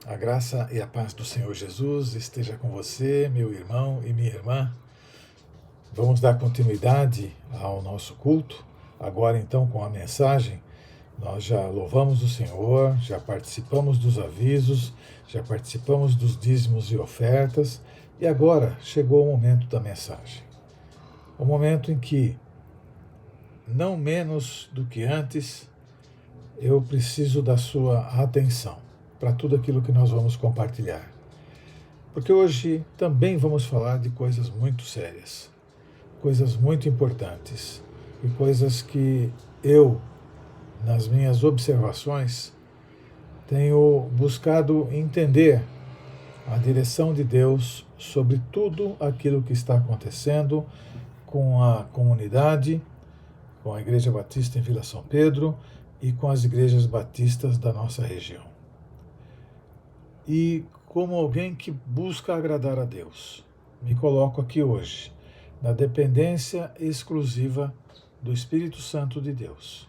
A graça e a paz do Senhor Jesus esteja com você, meu irmão e minha irmã. Vamos dar continuidade ao nosso culto. Agora, então, com a mensagem, nós já louvamos o Senhor, já participamos dos avisos, já participamos dos dízimos e ofertas, e agora chegou o momento da mensagem. O momento em que, não menos do que antes, eu preciso da sua atenção para tudo aquilo que nós vamos compartilhar. Porque hoje também vamos falar de coisas muito sérias, coisas muito importantes e coisas que eu, nas minhas observações, tenho buscado entender a direção de Deus sobre tudo aquilo que está acontecendo com a comunidade, com a Igreja Batista em Vila São Pedro e com as igrejas batistas da nossa região. E como alguém que busca agradar a Deus, me coloco aqui hoje na dependência exclusiva do Espírito Santo de Deus,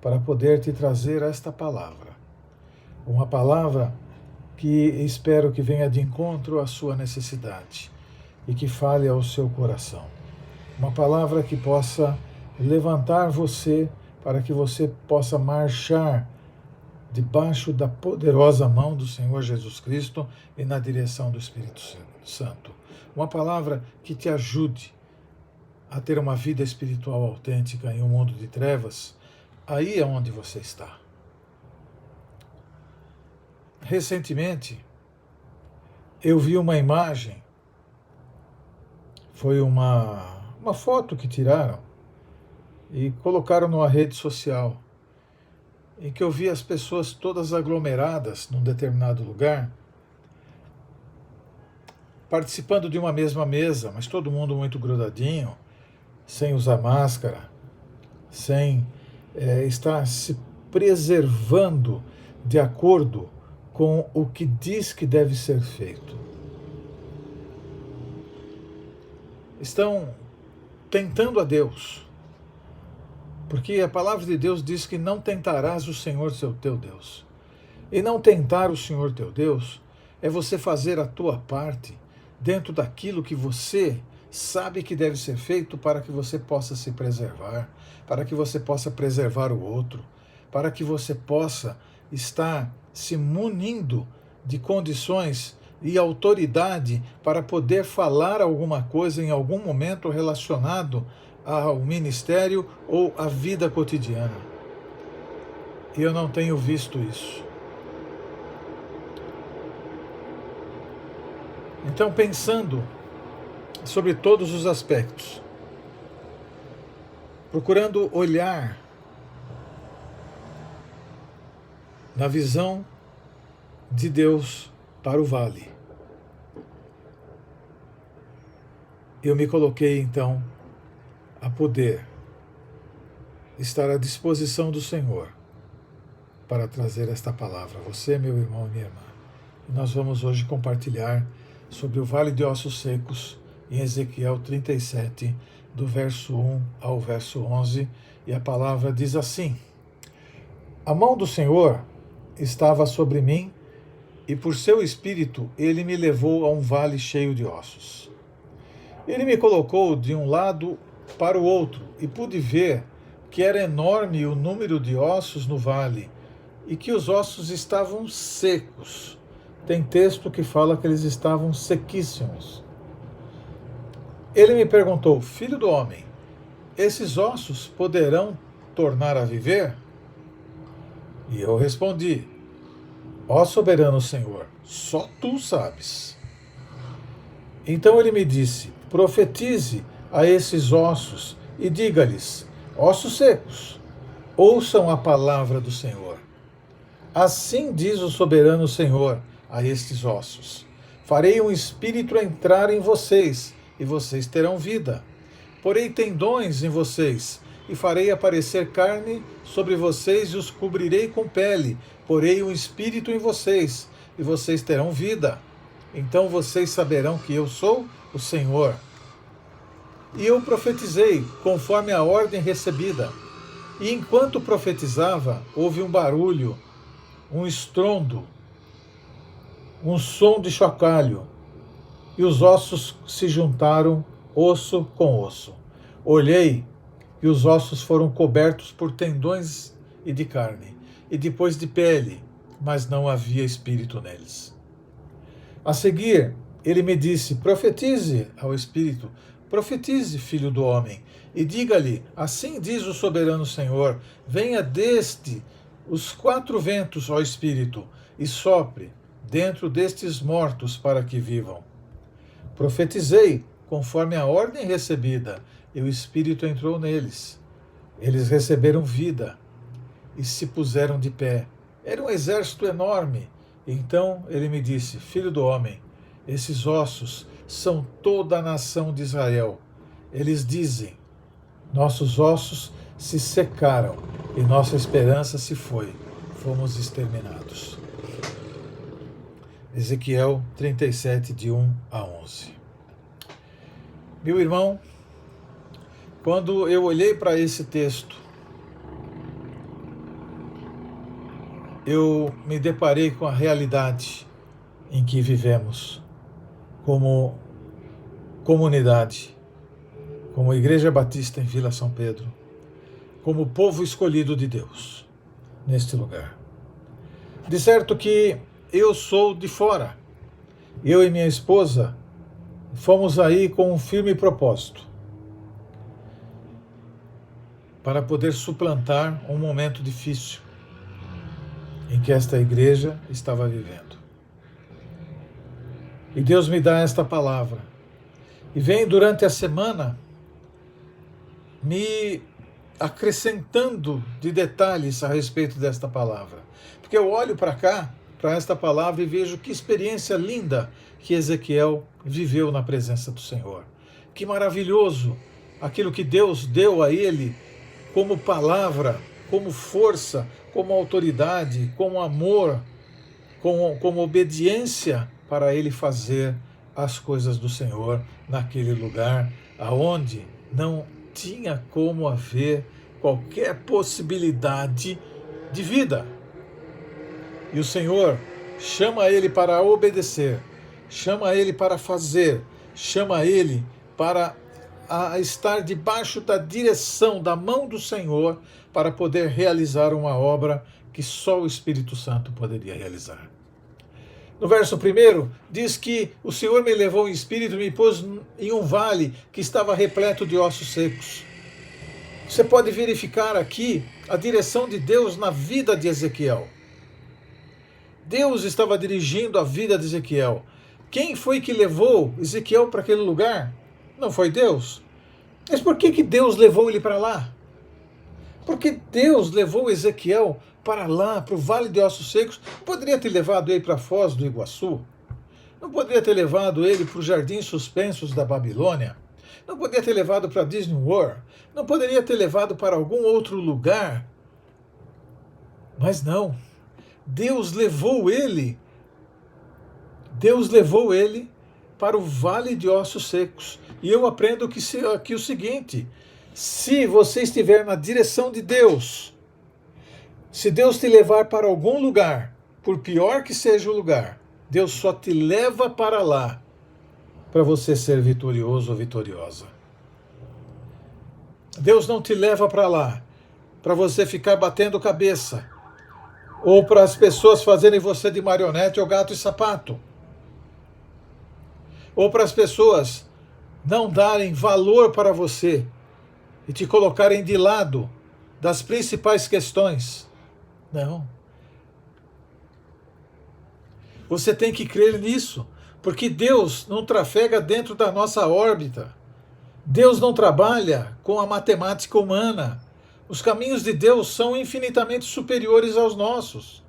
para poder te trazer esta palavra. Uma palavra que espero que venha de encontro à sua necessidade e que fale ao seu coração. Uma palavra que possa levantar você para que você possa marchar debaixo da poderosa mão do Senhor Jesus Cristo e na direção do Espírito Santo. Uma palavra que te ajude a ter uma vida espiritual autêntica em um mundo de trevas, aí é onde você está. Recentemente, eu vi uma imagem, foi uma foto que tiraram e colocaram numa rede social, em que eu vi as pessoas todas aglomeradas num determinado lugar, participando de uma mesma mesa, mas todo mundo muito grudadinho, sem usar máscara, sem estar se preservando de acordo com o que diz que deve ser feito. Estão tentando a Deus, porque a palavra de Deus diz que não tentarás o Senhor teu Deus. E não tentar o Senhor teu Deus é você fazer a tua parte dentro daquilo que você sabe que deve ser feito para que você possa se preservar, para que você possa preservar o outro, para que você possa estar se munindo de condições e autoridade para poder falar alguma coisa em algum momento relacionado ao ministério ou à vida cotidiana. E eu não tenho visto isso. Então, pensando sobre todos os aspectos, procurando olhar na visão de Deus para o vale, eu me coloquei então a poder estar à disposição do Senhor para trazer esta palavra. Você, meu irmão e minha irmã. E nós vamos hoje compartilhar sobre o Vale de Ossos Secos, em Ezequiel 37, do verso 1 ao verso 11, e a palavra diz assim: A mão do Senhor estava sobre mim, e por seu espírito ele me levou a um vale cheio de ossos. Ele me colocou de um lado para o outro, e pude ver que era enorme o número de ossos no vale, e que os ossos estavam secos. Tem texto que fala que eles estavam sequíssimos. Ele me perguntou: Filho do homem, esses ossos poderão tornar a viver? E eu respondi: Ó soberano Senhor, só tu sabes. Então ele me disse: Profetize a esses ossos e diga-lhes: Ossos secos, ouçam a palavra do Senhor. Assim diz o soberano Senhor a estes ossos: Farei um espírito entrar em vocês, e vocês terão vida. Porei tendões em vocês, e farei aparecer carne sobre vocês, e os cobrirei com pele. Porei um espírito em vocês, e vocês terão vida. Então vocês saberão que eu sou o Senhor. E eu profetizei, conforme a ordem recebida. E enquanto profetizava, houve um barulho, um estrondo, um som de chocalho, e os ossos se juntaram, osso com osso. Olhei, e os ossos foram cobertos por tendões e de carne, e depois de pele, mas não havia espírito neles. A seguir, ele me disse: profetize ao espírito, profetize, filho do homem, e diga-lhe: assim diz o soberano Senhor, venha deste os 4 ventos, ó espírito, e sopre dentro destes mortos para que vivam. Profetizei conforme a ordem recebida, e o espírito entrou neles. Eles receberam vida e se puseram de pé. Era um exército enorme. Então ele me disse: filho do homem, esses ossos são toda a nação de Israel. Eles dizem: nossos ossos se secaram e nossa esperança se foi. Fomos exterminados. Ezequiel 37, de 1 a 11. Meu irmão, quando eu olhei para esse texto, eu me deparei com a realidade em que vivemos como comunidade, como Igreja Batista em Vila São Pedro, como povo escolhido de Deus neste lugar. De certo que eu sou de fora. Eu e minha esposa fomos aí com um firme propósito para poder suplantar um momento difícil em que esta igreja estava vivendo. E Deus me dá esta palavra. E vem durante a semana me acrescentando de detalhes a respeito desta palavra. Porque eu olho para cá, para esta palavra, e vejo que experiência linda que Ezequiel viveu na presença do Senhor. Que maravilhoso aquilo que Deus deu a ele como palavra, como força, como autoridade, como amor, como obediência para ele fazer as coisas do Senhor naquele lugar aonde não tinha como haver qualquer possibilidade de vida. E o Senhor chama ele para obedecer, chama ele para fazer, chama ele para estar debaixo da direção, da mão do Senhor, para poder realizar uma obra que só o Espírito Santo poderia realizar. No verso 1, diz que o Senhor me levou em espírito e me pôs em um vale que estava repleto de ossos secos. Você pode verificar aqui a direção de Deus na vida de Ezequiel. Deus estava dirigindo a vida de Ezequiel. Quem foi que levou Ezequiel para aquele lugar? Não foi Deus. Mas por que Deus levou ele para lá? Porque Deus levou Ezequiel para lá, para o Vale de Ossos Secos. Poderia ter levado ele para Foz do Iguaçu? Não poderia ter levado ele para os Jardins Suspensos da Babilônia? Não poderia ter levado para Disney World? Não poderia ter levado para algum outro lugar? Mas não. Deus levou ele para o Vale de Ossos Secos. E eu aprendo aqui o seguinte: se você estiver na direção de Deus, se Deus te levar para algum lugar, por pior que seja o lugar, Deus só te leva para lá para você ser vitorioso ou vitoriosa. Deus não te leva para lá para você ficar batendo cabeça, ou para as pessoas fazerem você de marionete ou gato e sapato, ou para as pessoas não darem valor para você e te colocarem de lado das principais questões. Não. Você tem que crer nisso, porque Deus não trafega dentro da nossa órbita. Deus não trabalha com a matemática humana. Os caminhos de Deus são infinitamente superiores aos nossos.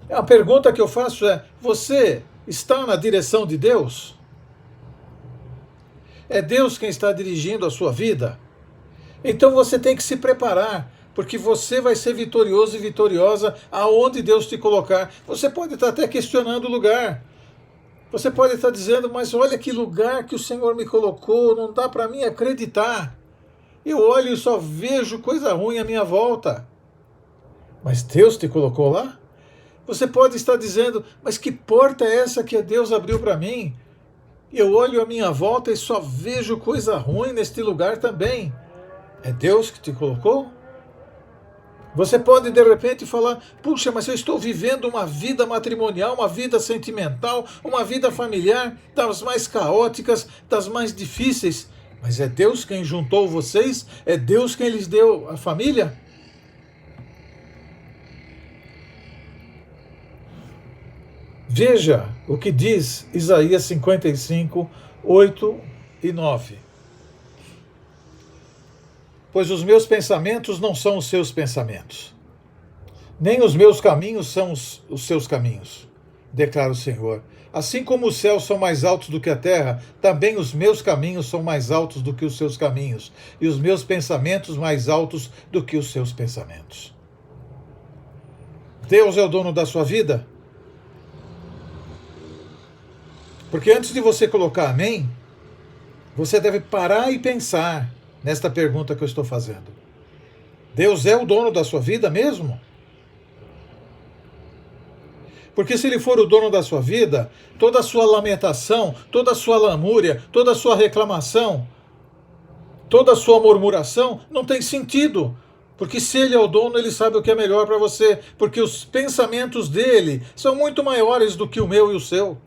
A pergunta que eu faço é: você está na direção de Deus? É Deus quem está dirigindo a sua vida? Então você tem que se preparar, porque você vai ser vitorioso e vitoriosa aonde Deus te colocar. Você pode estar até questionando o lugar. Você pode estar dizendo: mas olha que lugar que o Senhor me colocou, não dá para mim acreditar. Eu olho e só vejo coisa ruim à minha volta. Mas Deus te colocou lá? Você pode estar dizendo, mas que porta é essa que Deus abriu para mim? Eu olho à minha volta e só vejo coisa ruim neste lugar também. É Deus que te colocou? Você pode de repente falar, puxa, mas eu estou vivendo uma vida matrimonial, uma vida sentimental, uma vida familiar, das mais caóticas, das mais difíceis. Mas é Deus quem juntou vocês? É Deus quem lhes deu a família? Veja o que diz Isaías 55, 8 e 9. Pois os meus pensamentos não são os seus pensamentos, nem os meus caminhos são os seus caminhos, declara o Senhor. Assim como os céus são mais altos do que a terra, também os meus caminhos são mais altos do que os seus caminhos, e os meus pensamentos mais altos do que os seus pensamentos. Deus é o dono da sua vida? Porque antes de você colocar amém, você deve parar e pensar nesta pergunta que eu estou fazendo. Deus é o dono da sua vida mesmo? Porque se Ele for o dono da sua vida, toda a sua lamentação, toda a sua lamúria, toda a sua reclamação, toda a sua murmuração não tem sentido. Porque se Ele é o dono, Ele sabe o que é melhor para você. Porque os pensamentos dEle são muito maiores do que o meu e o seu.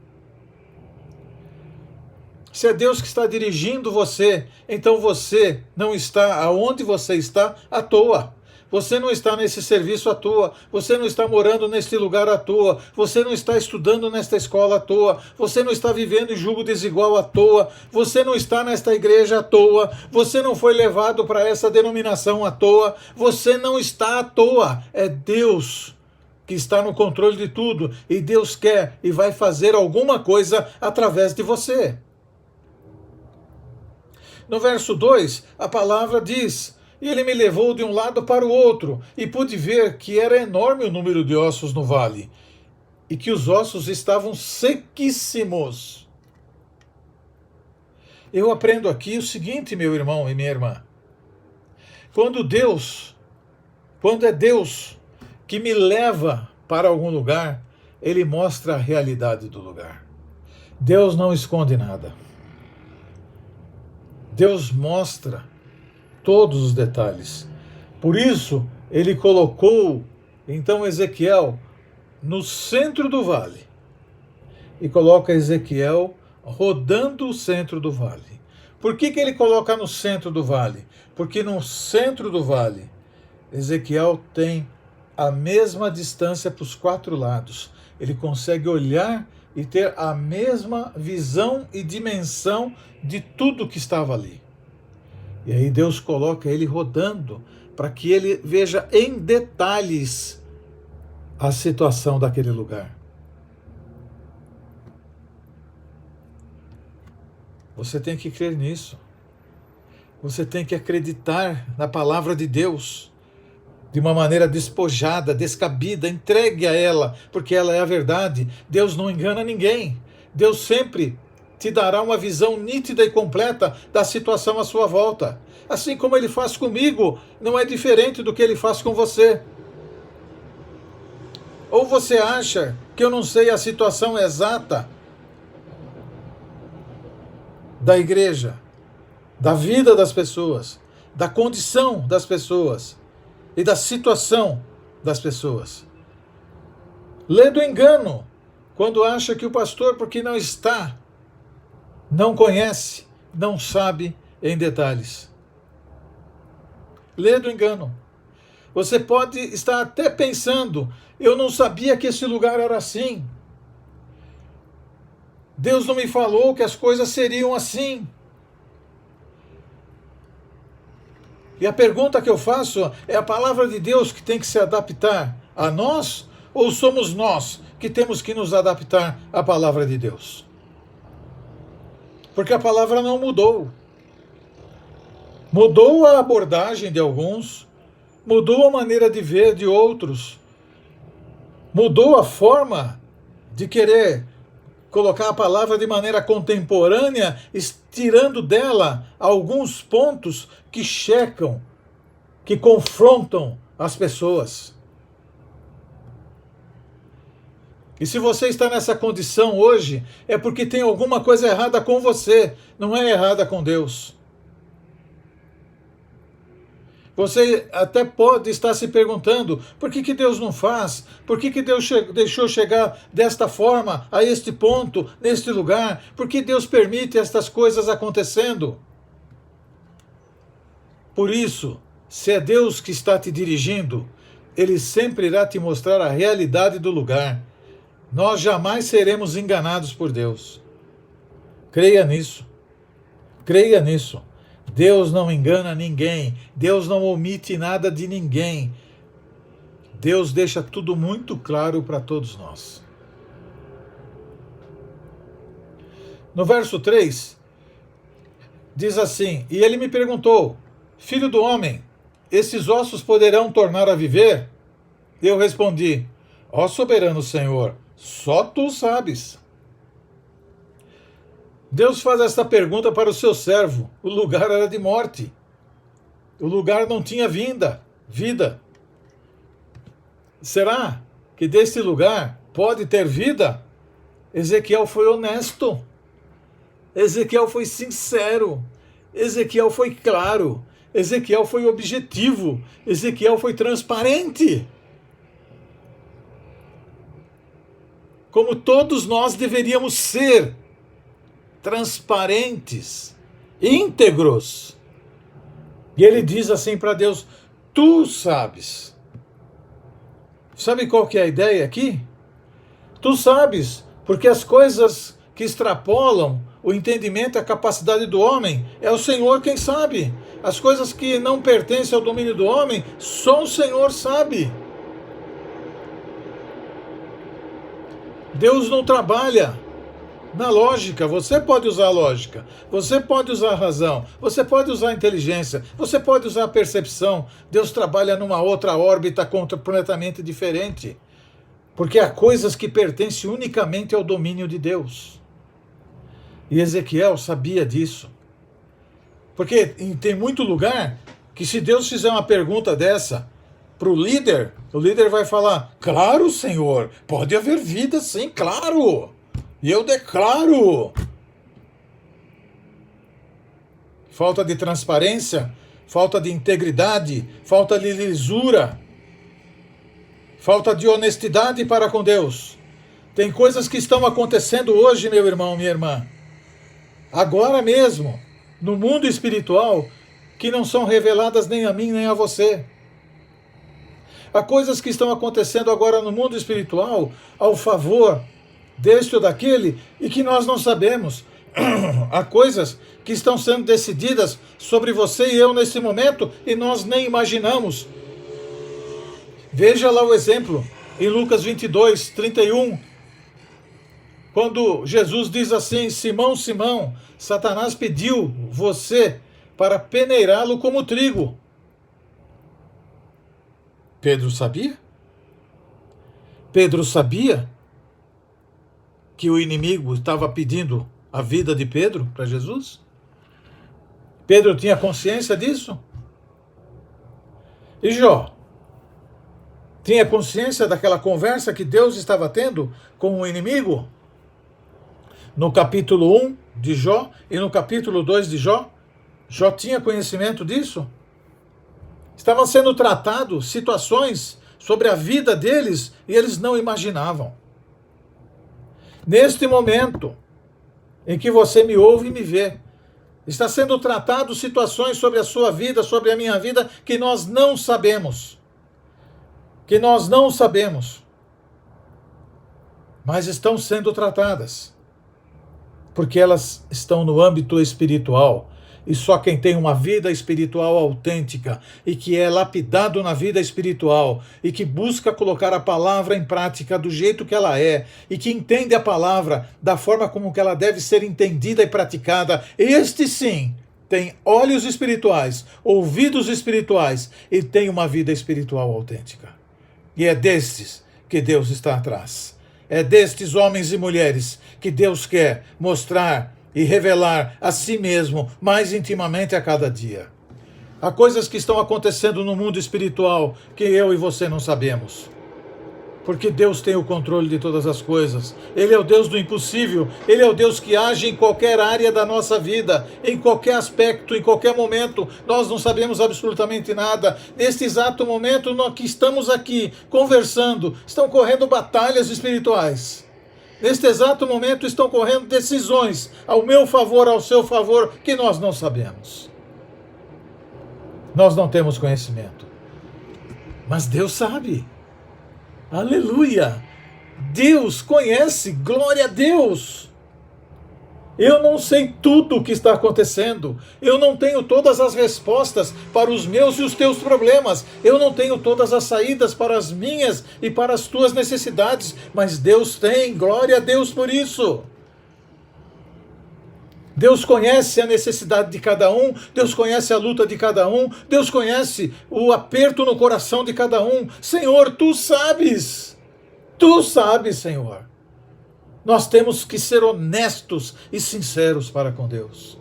Se é Deus que está dirigindo você, então você não está aonde você está à toa. Você não está nesse serviço à toa. Você não está morando neste lugar à toa. Você não está estudando nesta escola à toa. Você não está vivendo em julgo desigual à toa. Você não está nesta igreja à toa. Você não foi levado para essa denominação à toa. Você não está à toa. É Deus que está no controle de tudo. E Deus quer e vai fazer alguma coisa através de você. No verso 2, a palavra diz: e ele me levou de um lado para o outro, e pude ver que era enorme o número de ossos no vale, e que os ossos estavam sequíssimos. Eu aprendo aqui o seguinte, meu irmão e minha irmã. Quando é Deus que me leva para algum lugar, Ele mostra a realidade do lugar. Deus não esconde nada. Deus mostra todos os detalhes. Por isso, ele colocou, então, Ezequiel no centro do vale. E coloca Ezequiel rodando o centro do vale. Por que ele coloca no centro do vale? Porque no centro do vale, Ezequiel tem a mesma distância para os 4 lados. Ele consegue olhar e ter a mesma visão e dimensão de tudo que estava ali. E aí Deus coloca ele rodando para que ele veja em detalhes a situação daquele lugar. Você tem que crer nisso. Você tem que acreditar na palavra de Deus de uma maneira despojada, descabida, entregue a ela, porque ela é a verdade. Deus não engana ninguém. Deus sempre te dará uma visão nítida e completa da situação à sua volta. Assim como Ele faz comigo, não é diferente do que Ele faz com você. Ou você acha que eu não sei a situação exata da igreja, da vida das pessoas, da condição das pessoas e da situação das pessoas. Lê do engano, quando acha que o pastor, porque não está, não conhece, não sabe em detalhes. Lê do engano. Você pode estar até pensando, eu não sabia que esse lugar era assim. Deus não me falou que as coisas seriam assim. E a pergunta que eu faço é: a palavra de Deus que tem que se adaptar a nós, ou somos nós que temos que nos adaptar à palavra de Deus? Porque a palavra não mudou. Mudou a abordagem de alguns, mudou a maneira de ver de outros, mudou a forma de querer colocar a palavra de maneira contemporânea, tirando dela alguns pontos que checam, que confrontam as pessoas. E se você está nessa condição hoje, é porque tem alguma coisa errada com você, não é errada com Deus. Você até pode estar se perguntando, por que Deus não faz? Por que Deus deixou chegar desta forma, a este ponto, neste lugar? Por que Deus permite estas coisas acontecendo? Por isso, se é Deus que está te dirigindo, Ele sempre irá te mostrar a realidade do lugar. Nós jamais seremos enganados por Deus. Creia nisso. Creia nisso. Deus não engana ninguém. Deus não omite nada de ninguém. Deus deixa tudo muito claro para todos nós. No verso 3, diz assim: E ele me perguntou, filho do homem, esses ossos poderão tornar a viver? Eu respondi, ó soberano Senhor, só tu sabes. Deus faz esta pergunta para o seu servo. O lugar era de morte. O lugar não tinha vida. Será que deste lugar pode ter vida? Ezequiel foi honesto. Ezequiel foi sincero. Ezequiel foi claro. Ezequiel foi objetivo. Ezequiel foi transparente. Como todos nós deveríamos ser. Transparentes, íntegros. E ele diz assim para Deus, tu sabes. Sabe qual que é a ideia aqui? Tu sabes, porque as coisas que extrapolam o entendimento e a capacidade do homem, é o Senhor quem sabe. As coisas que não pertencem ao domínio do homem, só o Senhor sabe. Deus não trabalha na lógica. Você pode usar a lógica, você pode usar a razão, você pode usar a inteligência, você pode usar a percepção. Deus trabalha numa outra órbita completamente diferente, porque há coisas que pertencem unicamente ao domínio de Deus. E Ezequiel sabia disso, porque tem muito lugar que se Deus fizer uma pergunta dessa para o líder vai falar, claro, Senhor, pode haver vida sim, claro. E eu declaro. Falta de transparência, falta de integridade, falta de lisura, falta de honestidade para com Deus. Tem coisas que estão acontecendo hoje, meu irmão, minha irmã, agora mesmo, no mundo espiritual, que não são reveladas nem a mim nem a você. Há coisas que estão acontecendo agora no mundo espiritual ao favor deste ou daquele, e que nós não sabemos. Há coisas que estão sendo decididas sobre você e eu nesse momento, e nós nem imaginamos. Veja lá o exemplo, em Lucas 22, 31, quando Jesus diz assim, Simão, Simão, Satanás pediu você para peneirá-lo como trigo. Pedro sabia? Pedro sabia que o inimigo estava pedindo a vida de Pedro para Jesus? Pedro tinha consciência disso? E Jó? Tinha consciência daquela conversa que Deus estava tendo com o inimigo? No capítulo 1 de Jó e no capítulo 2 de Jó, Jó tinha conhecimento disso? Estavam sendo tratados situações sobre a vida deles e eles não imaginavam. Neste momento em que você me ouve e me vê, está sendo tratado situações sobre a sua vida, sobre a minha vida, que nós não sabemos. Que nós não sabemos. Mas estão sendo tratadas. Porque elas estão no âmbito espiritual. E só quem tem uma vida espiritual autêntica e que é lapidado na vida espiritual e que busca colocar a palavra em prática do jeito que ela é e que entende a palavra da forma como que ela deve ser entendida e praticada, este sim tem olhos espirituais, ouvidos espirituais e tem uma vida espiritual autêntica. E é destes que Deus está atrás. É destes homens e mulheres que Deus quer mostrar e revelar a si mesmo mais intimamente a cada dia. Há coisas que estão acontecendo no mundo espiritual que eu e você não sabemos. Porque Deus tem o controle de todas as coisas. Ele é o Deus do impossível. Ele é o Deus que age em qualquer área da nossa vida, em qualquer aspecto, em qualquer momento. Nós não sabemos absolutamente nada. Neste exato momento, nós que estamos aqui conversando, estão correndo batalhas espirituais. Neste exato momento estão correndo decisões ao meu favor, ao seu favor, que nós não sabemos. Nós não temos conhecimento. Mas Deus sabe. Aleluia! Deus conhece, glória a Deus! Eu não sei tudo o que está acontecendo. Eu não tenho todas as respostas para os meus e os teus problemas. Eu não tenho todas as saídas para as minhas e para as tuas necessidades. Mas Deus tem, glória a Deus por isso. Deus conhece a necessidade de cada um, Deus conhece a luta de cada um, Deus conhece o aperto no coração de cada um. Senhor, Tu sabes, Senhor. Nós temos que ser honestos e sinceros para com Deus.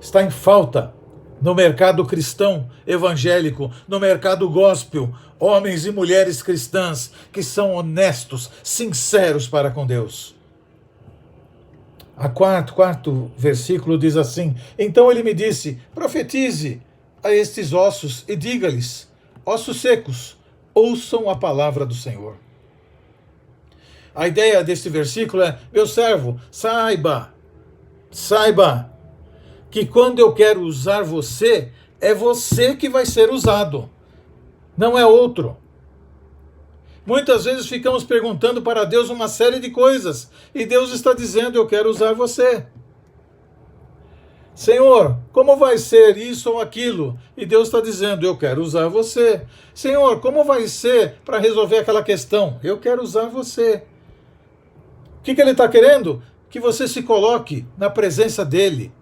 Está em falta no mercado cristão evangélico, no mercado gospel, homens e mulheres cristãs que são honestos, sinceros para com Deus. O quarto versículo diz assim: Então ele me disse, profetize a estes ossos e diga-lhes, ossos secos, ouçam a palavra do Senhor. A ideia deste versículo é, meu servo, saiba que quando eu quero usar você, é você que vai ser usado, não é outro. Muitas vezes ficamos perguntando para Deus uma série de coisas, e Deus está dizendo, eu quero usar você. Senhor, como vai ser isso ou aquilo? E Deus está dizendo, eu quero usar você. Senhor, como vai ser para resolver aquela questão? Eu quero usar você. O que Ele está querendo? Que você se coloque na presença dEle.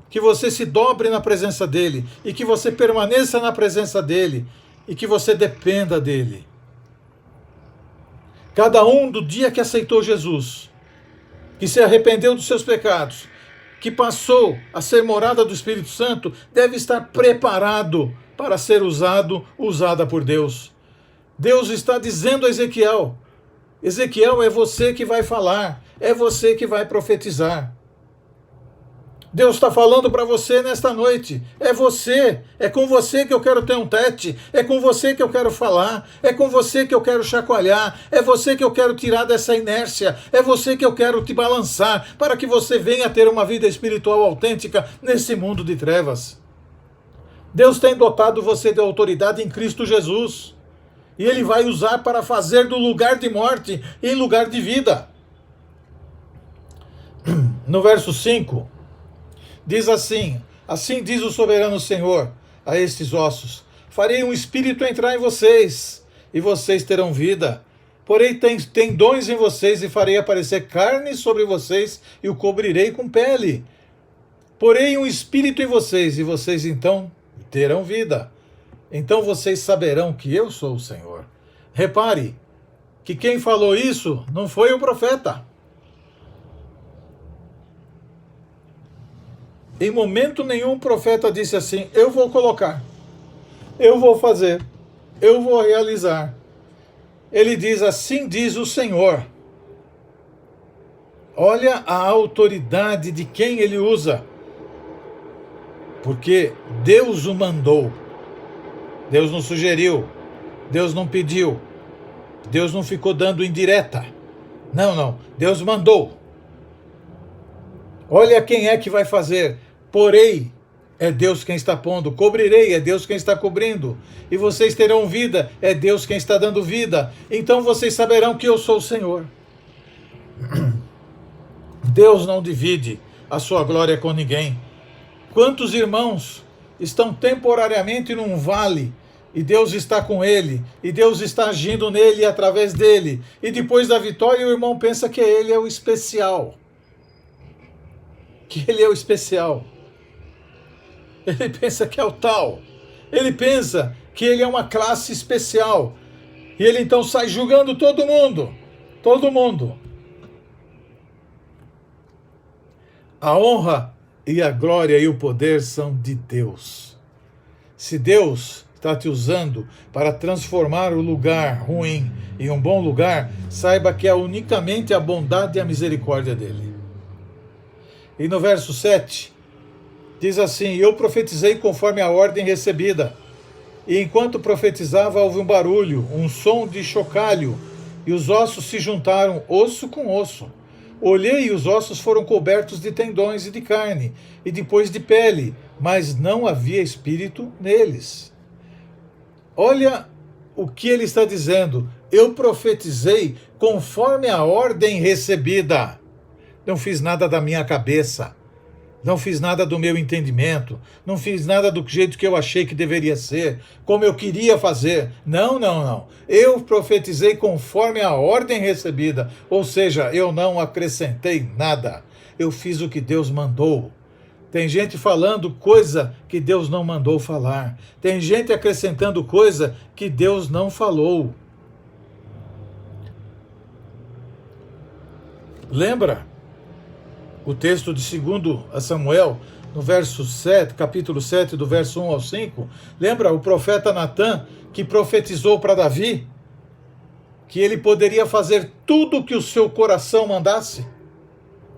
Que você se dobre na presença dEle. E que você permaneça na presença dEle. E que você dependa dEle. Cada um do dia que aceitou Jesus, que se arrependeu dos seus pecados, que passou a ser morada do Espírito Santo, deve estar preparado para ser usada por Deus. Deus está dizendo a Ezequiel, Ezequiel, é você que vai falar, é você que vai profetizar. Deus está falando para você nesta noite, é com você que eu quero ter um tete, é com você que eu quero falar, é com você que eu quero chacoalhar, é você que eu quero tirar dessa inércia, é você que eu quero te balançar, para que você venha ter uma vida espiritual autêntica nesse mundo de trevas. Deus tem dotado você de autoridade em Cristo Jesus, e Ele vai usar para fazer do lugar de morte em lugar de vida. No verso 5, diz assim, assim diz o soberano Senhor a estes ossos, farei um espírito entrar em vocês, e vocês terão vida. Porém tem dons em vocês, e farei aparecer carne sobre vocês, e o cobrirei com pele. Porém um espírito em vocês, e vocês então terão vida. Então vocês saberão que eu sou o Senhor. Repare que quem falou isso não foi o profeta. Em momento nenhum o profeta disse assim, eu vou colocar, eu vou fazer, eu vou realizar. Ele diz, assim diz o Senhor. Olha a autoridade de quem ele usa. Porque Deus o mandou. Deus não sugeriu. Deus não pediu. Deus não ficou dando indireta. Não. Deus mandou. Olha quem é que vai fazer. Porei, é Deus quem está pondo. Cobrirei, é Deus quem está cobrindo. E vocês terão vida, é Deus quem está dando vida. Então vocês saberão que eu sou o Senhor. Deus não divide a sua glória com ninguém. Quantos irmãos estão temporariamente num vale, e Deus está com ele, e Deus está agindo nele e através dele, e depois da vitória o irmão pensa que ele é o especial. Que ele é o especial. Ele pensa que é o tal. Ele pensa que ele é uma classe especial. E ele então sai julgando todo mundo. Todo mundo. A honra e a glória e o poder são de Deus. Se Deus está te usando para transformar o lugar ruim em um bom lugar, saiba que é unicamente a bondade e a misericórdia dele. E no verso 7, diz assim: eu profetizei conforme a ordem recebida. E enquanto profetizava, houve um barulho, um som de chocalho, e os ossos se juntaram, osso com osso. Olhei e os ossos foram cobertos de tendões e de carne, e depois de pele, mas não havia espírito neles. Olha o que ele está dizendo. Eu profetizei conforme a ordem recebida. Não fiz nada da minha cabeça. Não fiz nada do meu entendimento, não fiz nada do jeito que eu achei que deveria ser, como eu queria fazer. Não. Eu profetizei conforme a ordem recebida, ou seja, eu não acrescentei nada. Eu fiz o que Deus mandou. Tem gente falando coisa que Deus não mandou falar. Tem gente acrescentando coisa que Deus não falou. Lembra? O texto de 2 Samuel, no verso 7, capítulo 7, do verso 1 ao 5, lembra o profeta Natã, que profetizou para Davi que ele poderia fazer tudo o que o seu coração mandasse?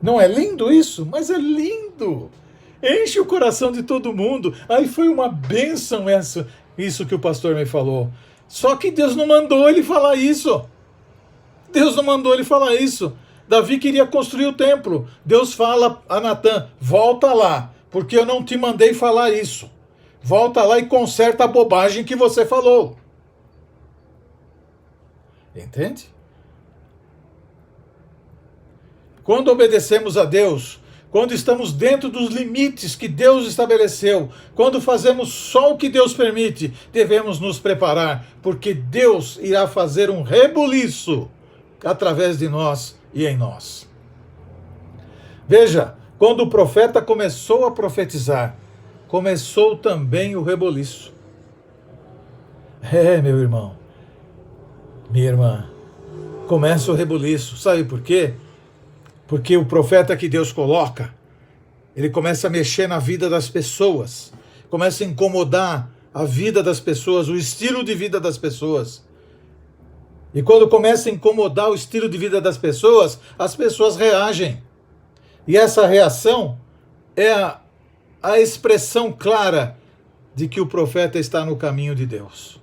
Não é lindo isso? Mas é lindo! Enche o coração de todo mundo. Aí foi uma bênção isso que o pastor me falou. Só que Deus não mandou ele falar isso. Deus não mandou ele falar isso. Davi queria construir o templo. Deus fala a Natã: volta lá, porque eu não te mandei falar isso. Volta lá e conserta a bobagem que você falou. Entende? Quando obedecemos a Deus, quando estamos dentro dos limites que Deus estabeleceu, quando fazemos só o que Deus permite, devemos nos preparar, porque Deus irá fazer um rebuliço através de nós e em nós. Veja, quando o profeta começou a profetizar, começou também o reboliço. Meu irmão, minha irmã, começa o reboliço. Sabe por quê? Porque o profeta que Deus coloca, ele começa a mexer na vida das pessoas, começa a incomodar a vida das pessoas, o estilo de vida das pessoas. E quando começa a incomodar o estilo de vida das pessoas, as pessoas reagem. E essa reação é a expressão clara de que o profeta está no caminho de Deus.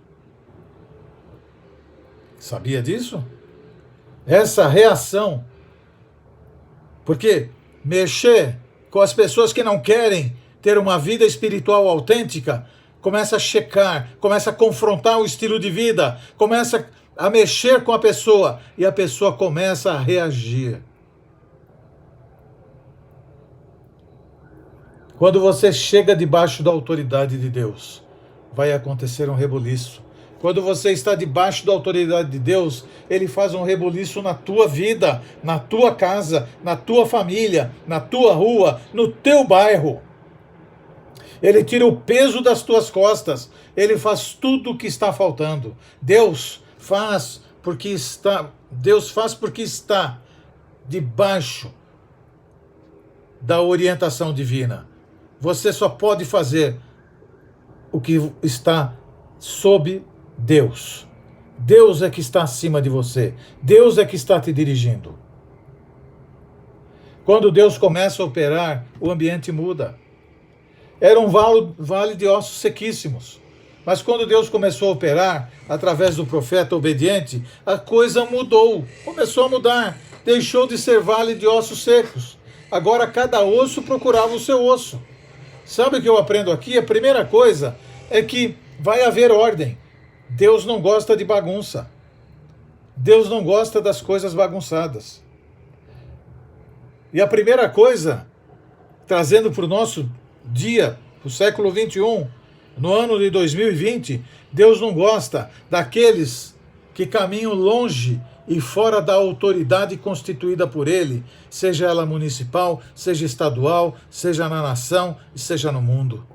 Sabia disso? Essa reação. Porque mexer com as pessoas que não querem ter uma vida espiritual autêntica, começa a checar, começa a confrontar o estilo de vida, começa a mexer com a pessoa e a pessoa começa a reagir. Quando você chega debaixo da autoridade de Deus, vai acontecer um rebuliço. Quando você está debaixo da autoridade de Deus, Ele faz um rebuliço na tua vida, na tua casa, na tua família, na tua rua, no teu bairro. Ele tira o peso das tuas costas. Ele faz tudo o que está faltando. Deus faz porque está debaixo da orientação divina. Você só pode fazer o que está sob Deus. Deus é que está acima de você. Deus é que está te dirigindo. Quando Deus começa a operar, o ambiente muda. Era um vale de ossos sequíssimos. Mas quando Deus começou a operar, através do profeta obediente, a coisa mudou. Começou a mudar. Deixou de ser vale de ossos secos. Agora cada osso procurava o seu osso. Sabe o que eu aprendo aqui? A primeira coisa é que vai haver ordem. Deus não gosta de bagunça. Deus não gosta das coisas bagunçadas. E a primeira coisa, trazendo para o nosso dia, para o século 21, no ano de 2020, Deus não gosta daqueles que caminham longe e fora da autoridade constituída por Ele, seja ela municipal, seja estadual, seja na nação e seja no mundo.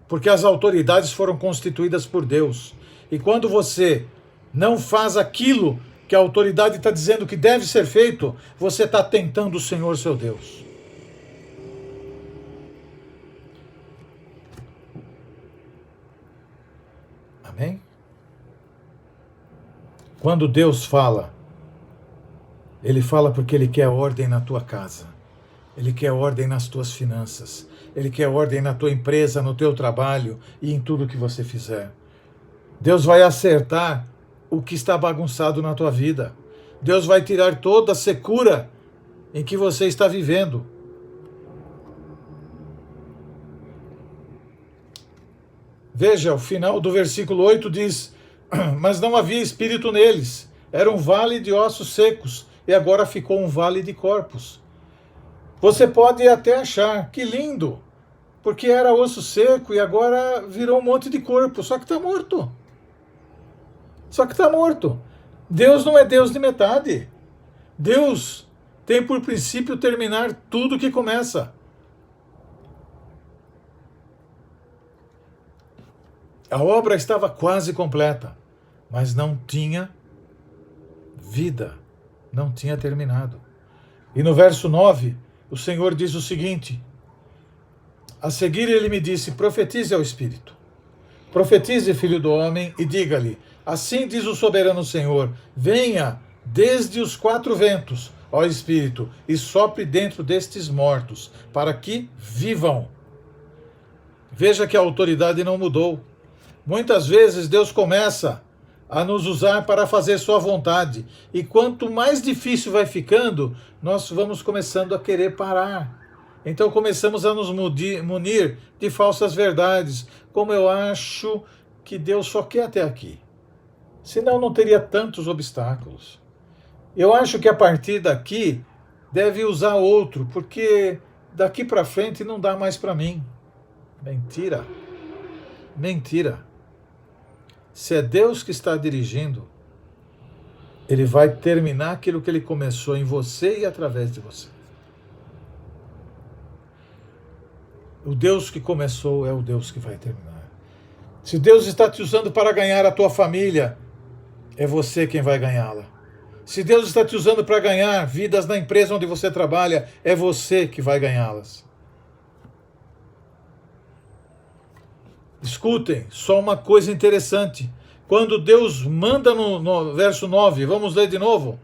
Porque as autoridades foram constituídas por Deus. E quando você não faz aquilo que a autoridade está dizendo que deve ser feito, você está tentando o Senhor seu Deus. Quando Deus fala, Ele fala porque Ele quer ordem na tua casa. Ele quer ordem nas tuas finanças. Ele quer ordem na tua empresa, no teu trabalho e em tudo que você fizer. Deus vai acertar o que está bagunçado na tua vida. Deus vai tirar toda a secura em que você está vivendo. Veja, o final do versículo 8 diz: mas não havia espírito neles. Era um vale de ossos secos e agora ficou um vale de corpos. Você pode até achar que lindo, porque era osso seco e agora virou um monte de corpo, só que está morto. Só que está morto. Deus não é Deus de metade. Deus tem por princípio terminar tudo que começa. A obra estava quase completa, mas não tinha vida, não tinha terminado. E no verso 9, o Senhor diz o seguinte: a seguir ele me disse, profetize ao Espírito. Profetize, filho do homem, e diga-lhe, assim diz o soberano Senhor, venha desde os 4 ventos, ó Espírito, e sopre dentro destes mortos, para que vivam. Veja que a autoridade não mudou. Muitas vezes Deus começa a nos usar para fazer sua vontade, e quanto mais difícil vai ficando, nós vamos começando a querer parar. Então começamos a nos munir de falsas verdades, como eu acho que Deus só quer até aqui. Senão não teria tantos obstáculos. Eu acho que a partir daqui deve usar outro, porque daqui para frente não dá mais para mim. Mentira. Mentira. Se é Deus que está dirigindo, Ele vai terminar aquilo que Ele começou em você e através de você. O Deus que começou é o Deus que vai terminar. Se Deus está te usando para ganhar a tua família, é você quem vai ganhá-la. Se Deus está te usando para ganhar vidas na empresa onde você trabalha, é você que vai ganhá-las. Escutem, só uma coisa interessante. Quando Deus manda no verso 9, vamos ler de novo?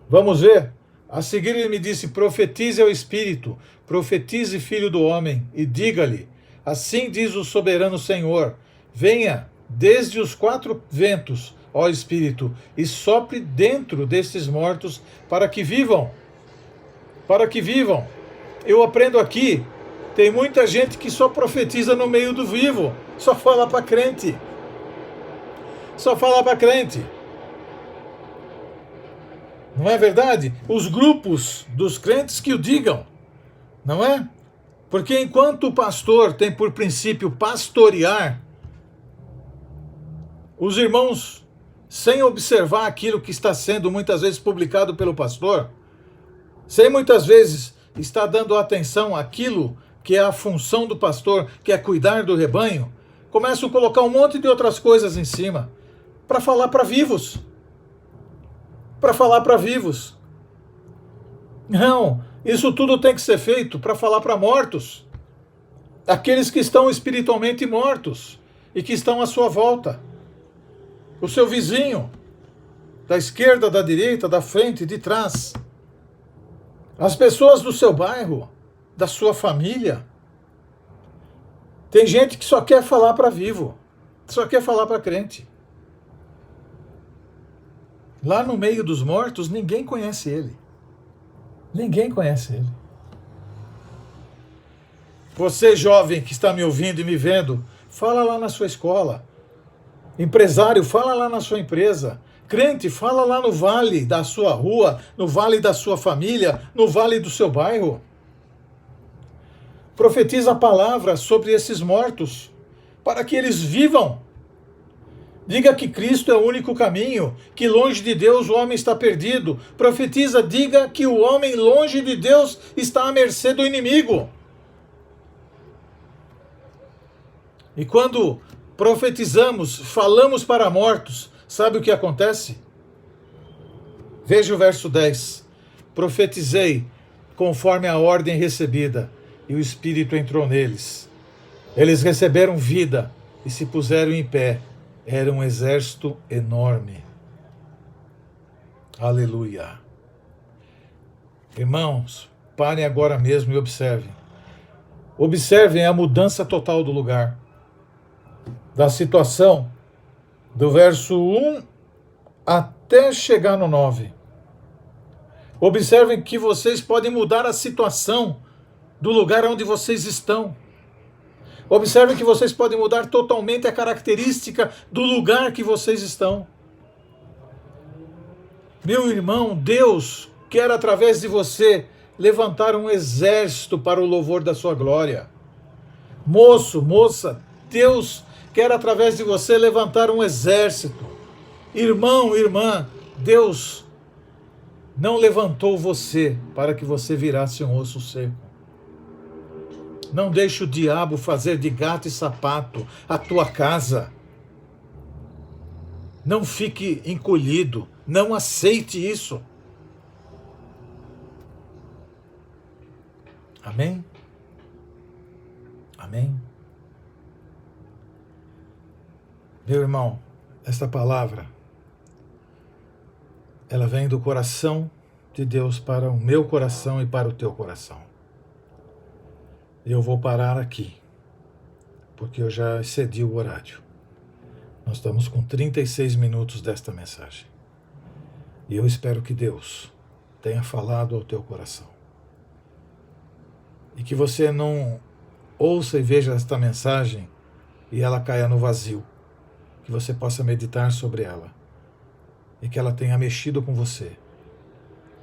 Vamos ver? A seguir ele me disse, profetize ao Espírito, profetize, filho do homem, e diga-lhe, assim diz o soberano Senhor, venha desde os 4 ventos, ó Espírito, e sopre dentro destes mortos para que vivam. Para que vivam. Eu aprendo aqui, tem muita gente que só profetiza no meio do vivo, só fala para crente. Só fala para crente. Não é verdade? Os grupos dos crentes que o digam, não é? Porque enquanto o pastor tem por princípio pastorear, os irmãos, sem observar aquilo que está sendo muitas vezes publicado pelo pastor, sem muitas vezes estar dando atenção àquilo que é a função do pastor, que é cuidar do rebanho, começam a colocar um monte de outras coisas em cima, para falar para vivos. Para falar para vivos. Não, isso tudo tem que ser feito para falar para mortos. Aqueles que estão espiritualmente mortos e que estão à sua volta. O seu vizinho, da esquerda, da direita, da frente, de trás. As pessoas do seu bairro, da sua família. Tem gente que só quer falar para vivo, só quer falar para crente. Lá no meio dos mortos, ninguém conhece ele. Ninguém conhece ele. Você, jovem, que está me ouvindo e me vendo, fala lá na sua escola. Empresário, fala lá na sua empresa. Crente, fala lá no vale da sua rua, no vale da sua família, no vale do seu bairro. Profetiza a palavra sobre esses mortos, para que eles vivam. Diga que Cristo é o único caminho, que longe de Deus o homem está perdido. Profetiza, diga que o homem longe de Deus está à mercê do inimigo. E quando profetizamos, falamos para mortos, sabe o que acontece? Veja o verso 10. Profetizei conforme a ordem recebida, e o Espírito entrou neles. Eles receberam vida e se puseram em pé. Era um exército enorme. Aleluia. Irmãos, parem agora mesmo e observem. Observem a mudança total do lugar. Da situação do verso 1 até chegar no 9. Observem que vocês podem mudar a situação do lugar onde vocês estão. Observem que vocês podem mudar totalmente a característica do lugar que vocês estão. Meu irmão, Deus quer através de você levantar um exército para o louvor da sua glória. Moço, moça, Deus quer através de você levantar um exército. Irmão, irmã, Deus não levantou você para que você virasse um osso seco. Não deixe o diabo fazer de gato e sapato a tua casa. Não fique encolhido. Não aceite isso. Amém? Amém? Meu irmão, esta palavra, ela vem do coração de Deus para o meu coração e para o teu coração. Eu vou parar aqui, porque eu já excedi o horário. Nós estamos com 36 minutos desta mensagem. E eu espero que Deus tenha falado ao teu coração. E que você não ouça e veja esta mensagem e ela caia no vazio. Que você possa meditar sobre ela. E que ela tenha mexido com você.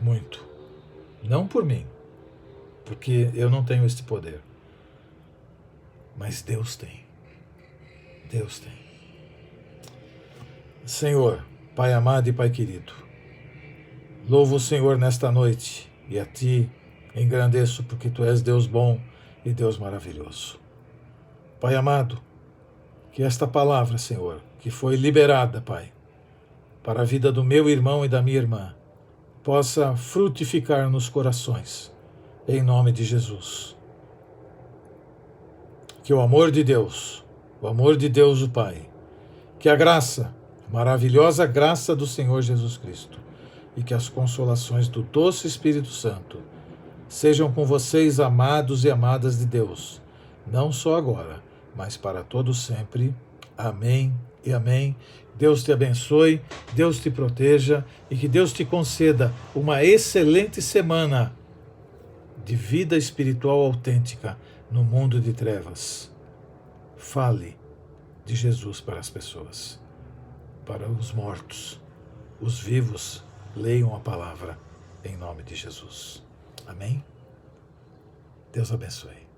Muito. Não por mim, porque eu não tenho este poder. Mas Deus tem. Deus tem. Senhor, Pai amado e Pai querido, louvo o Senhor nesta noite e a Ti engrandeço porque Tu és Deus bom e Deus maravilhoso. Pai amado, que esta palavra, Senhor, que foi liberada, Pai, para a vida do meu irmão e da minha irmã, possa frutificar nos corações, em nome de Jesus. Que o amor de Deus o Pai, que a graça, a maravilhosa graça do Senhor Jesus Cristo e que as consolações do doce Espírito Santo sejam com vocês, amados e amadas de Deus, não só agora, mas para todo sempre. Amém e amém. Deus te abençoe, Deus te proteja e que Deus te conceda uma excelente semana de vida espiritual autêntica no mundo de trevas. Fale de Jesus para as pessoas, para os mortos, os vivos, leiam a palavra em nome de Jesus. Amém? Deus abençoe.